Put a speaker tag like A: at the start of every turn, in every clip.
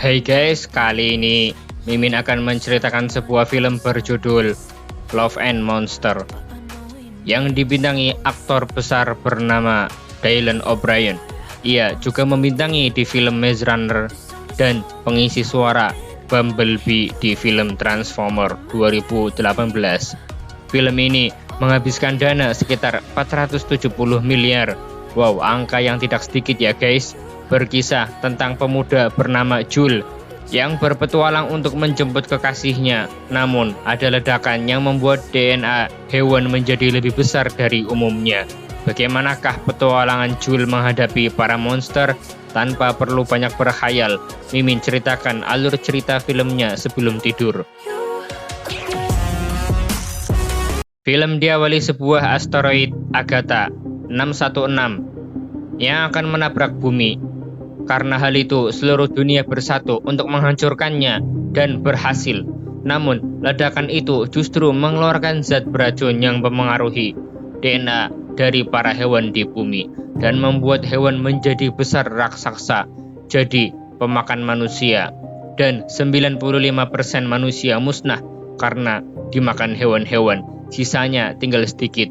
A: Hey guys, kali ini Mimin akan menceritakan sebuah film berjudul Love and Monster yang dibintangi aktor besar bernama Dylan O'Brien. Ia juga membintangi di film Maze Runner dan pengisi suara Bumblebee di film Transformer 2018. Film ini menghabiskan dana sekitar 470 miliar. Wow, angka yang tidak sedikit ya guys. Berkisah tentang pemuda bernama Jules yang berpetualang untuk menjemput kekasihnya. Namun ada ledakan yang membuat DNA hewan menjadi lebih besar dari umumnya. Bagaimanakah petualangan Jules menghadapi para monster? Tanpa perlu banyak berkhayal, Mimin ceritakan alur cerita filmnya sebelum tidur. Film diawali sebuah asteroid Agatha 616 yang akan menabrak bumi. Karena hal itu, seluruh dunia bersatu untuk menghancurkannya dan berhasil. Namun, ledakan itu justru mengeluarkan zat beracun yang mempengaruhi DNA dari para hewan di bumi dan membuat hewan menjadi besar raksasa, jadi pemakan manusia. Dan 95% manusia musnah karena dimakan hewan-hewan. Sisanya tinggal sedikit.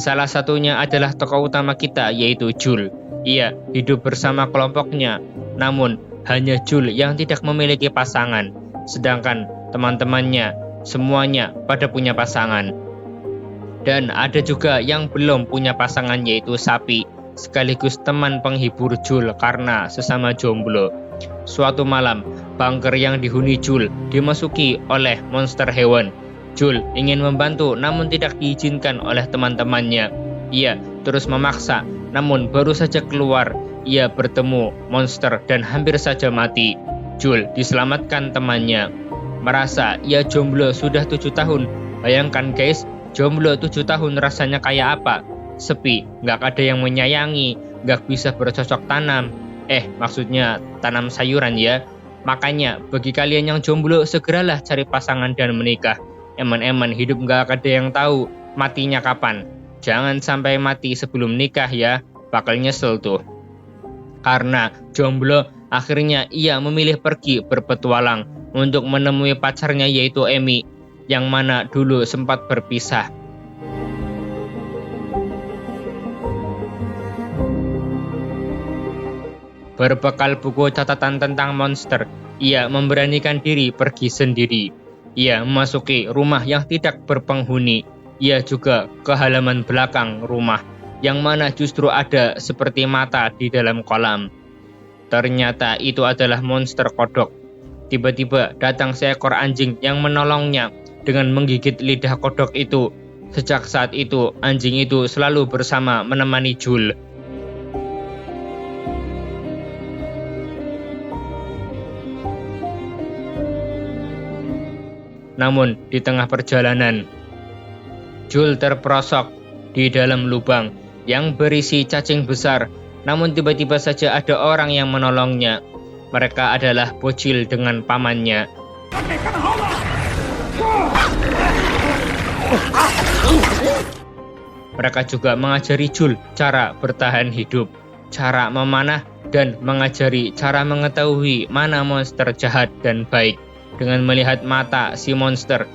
A: Salah satunya adalah tokoh utama kita, yaitu Jules. Ia hidup bersama kelompoknya, namun hanya Jules yang tidak memiliki pasangan, sedangkan teman-temannya semuanya pada punya pasangan. Dan ada juga yang belum punya pasangan, yaitu sapi, sekaligus teman penghibur Jules karena sesama jomblo. Suatu malam, bunker yang dihuni Jules dimasuki oleh monster hewan. Jules ingin membantu namun tidak diizinkan oleh teman-temannya. Ia terus memaksa, namun baru saja keluar, ia bertemu monster dan hampir saja mati. Jules diselamatkan temannya. Merasa ia jomblo sudah 7 tahun. Bayangkan guys, jomblo 7 tahun rasanya kayak apa? Sepi, gak ada yang menyayangi, gak bisa bercocok tanam. Maksudnya tanam sayuran ya. Makanya bagi kalian yang jomblo, segeralah cari pasangan dan menikah. Eman-eman hidup gak ada yang tahu matinya kapan. Jangan sampai mati sebelum nikah ya, bakal nyesel tuh. Karena jomblo, akhirnya ia memilih pergi berpetualang untuk menemui pacarnya, yaitu Amy, yang mana dulu sempat berpisah. Berbekal buku catatan tentang monster, ia memberanikan diri pergi sendiri. Ia memasuki rumah yang tidak berpenghuni. Ia juga ke halaman belakang rumah, yang mana justru ada seperti mata di dalam kolam. Ternyata itu adalah monster kodok. Tiba-tiba datang seekor anjing yang menolongnya dengan menggigit lidah kodok itu. Sejak saat itu, anjing itu selalu bersama menemani Jules. Namun di tengah perjalanan, Jules terperosok di dalam lubang yang berisi cacing besar. Namun tiba-tiba saja ada orang yang menolongnya. Mereka adalah bocil dengan pamannya. Mereka juga mengajari Jules cara bertahan hidup, cara memanah, dan mengajari cara mengetahui mana monster jahat dan baik dengan melihat mata si monster.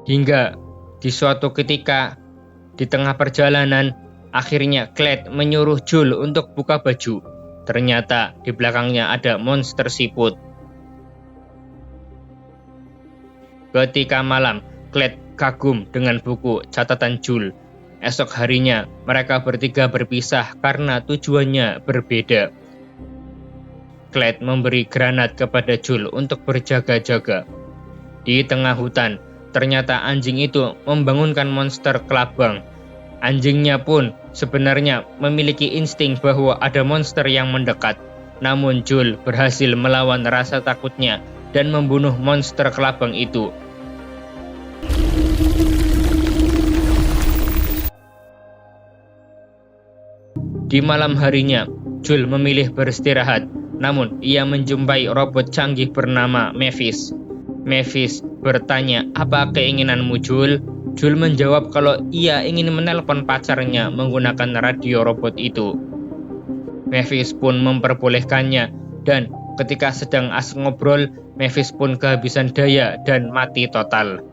A: Hingga di suatu ketika di tengah perjalanan, akhirnya Clyde menyuruh Jules untuk buka baju. Ternyata di belakangnya ada monster siput. Ketika malam, Clyde kagum dengan buku catatan Jules. Esok harinya, mereka bertiga berpisah karena tujuannya berbeda. Clyde memberi granat kepada Jules untuk berjaga-jaga. Di tengah hutan, ternyata anjing itu membangunkan monster kelabang. Anjingnya pun sebenarnya memiliki insting bahwa ada monster yang mendekat. Namun Jules berhasil melawan rasa takutnya dan membunuh monster kelabang itu. Di malam harinya, Jules memilih beristirahat, namun ia menjumpai robot canggih bernama Mavis. Mavis bertanya, "Apa keinginanmu, Jules?" Jules menjawab kalau ia ingin menelpon pacarnya menggunakan radio robot itu. Mavis pun memperbolehkannya, dan ketika sedang asik ngobrol, Mavis pun kehabisan daya dan mati total.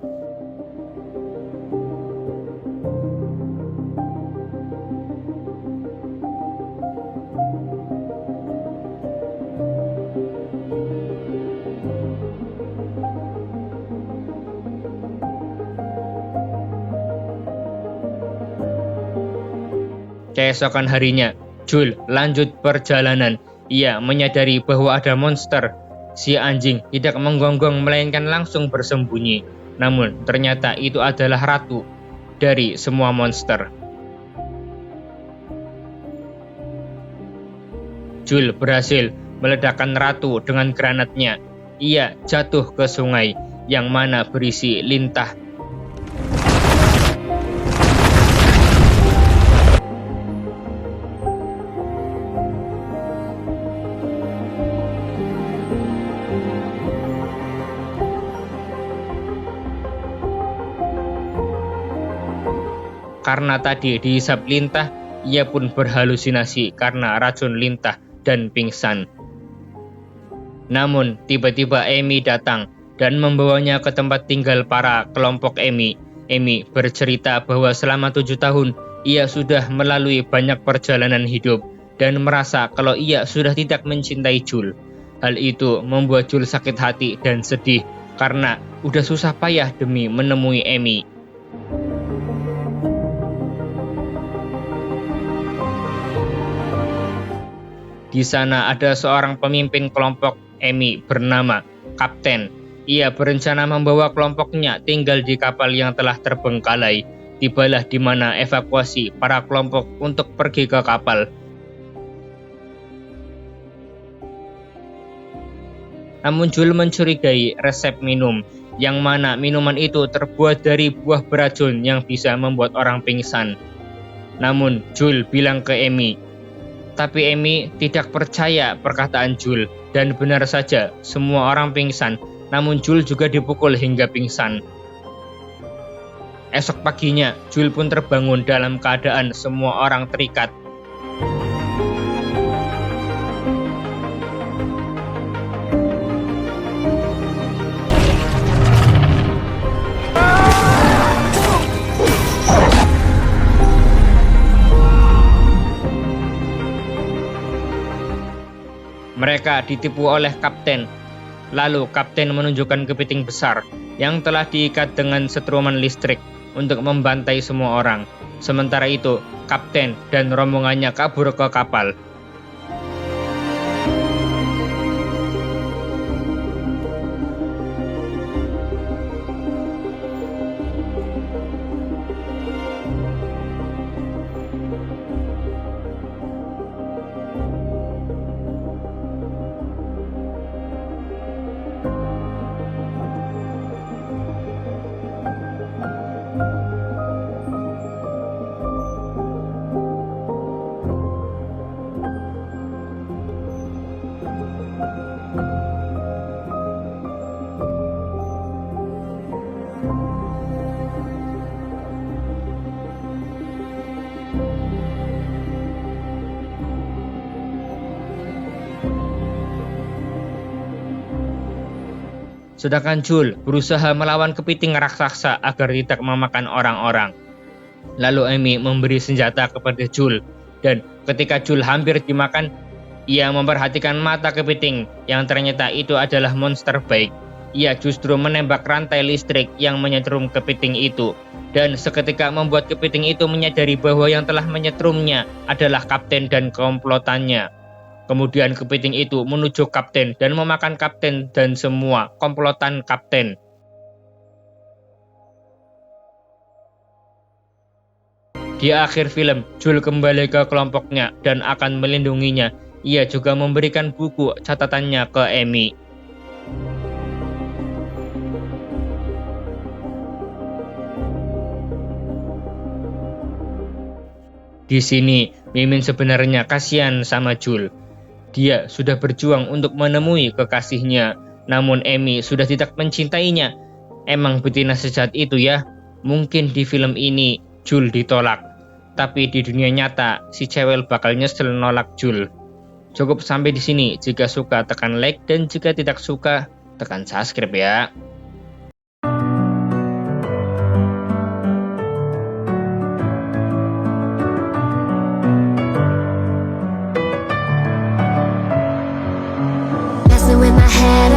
A: Keesokan harinya, Jules lanjut perjalanan. Ia menyadari bahwa ada monster. Si anjing tidak menggonggong melainkan langsung bersembunyi. Namun ternyata itu adalah ratu dari semua monster. Jules berhasil meledakkan ratu dengan granatnya. Ia jatuh ke sungai yang mana berisi lintah. Karena tadi dihisap lintah, ia pun berhalusinasi karena racun lintah dan pingsan. Namun tiba-tiba Amy datang dan membawanya ke tempat tinggal para kelompok Amy. Amy bercerita bahwa selama 7 tahun ia sudah melalui banyak perjalanan hidup dan merasa kalau ia sudah tidak mencintai Jules. Hal itu membuat Jules sakit hati dan sedih karena udah susah payah demi menemui Amy. Di sana ada seorang pemimpin kelompok Amy bernama Kapten. Ia berencana membawa kelompoknya tinggal di kapal yang telah terbengkalai. Tibalah di mana evakuasi para kelompok untuk pergi ke kapal. Namun Jules mencurigai resep minum, yang mana minuman itu terbuat dari buah beracun yang bisa membuat orang pingsan. Namun Jules bilang ke Amy, tapi Amy tidak percaya perkataan Jules, dan benar saja semua orang pingsan, namun Jules juga dipukul hingga pingsan. Esok paginya, Jules pun terbangun dalam keadaan semua orang terikat. Mereka ditipu oleh Kapten. Lalu Kapten menunjukkan kepiting besar yang telah diikat dengan setruman listrik untuk membantai semua orang. Sementara itu, Kapten dan rombongannya kabur ke kapal. Sedangkan Jules berusaha melawan kepiting raksasa agar tidak memakan orang-orang. Lalu Amy memberi senjata kepada Jules, dan ketika Jules hampir dimakan, ia memperhatikan mata kepiting yang ternyata itu adalah monster baik. Ia justru menembak rantai listrik yang menyetrum kepiting itu, dan seketika membuat kepiting itu menyadari bahwa yang telah menyetrumnya adalah Kapten dan komplotannya. Kemudian kepiting itu menuju kapten dan memakan kapten dan semua komplotan kapten. Di akhir film, Jul kembali ke kelompoknya dan akan melindunginya. Ia juga memberikan buku catatannya ke Amy. Di sini, Mimin sebenarnya kasihan sama Jul. Dia sudah berjuang untuk menemui kekasihnya, namun Amy sudah tidak mencintainya. Emang betina sejahat itu ya? Mungkin di film ini Jul ditolak, tapi di dunia nyata si cewek bakal nyesel nolak Jul. Cukup sampai di sini. Jika suka tekan like dan jika tidak suka tekan subscribe ya.
B: Messing with my head,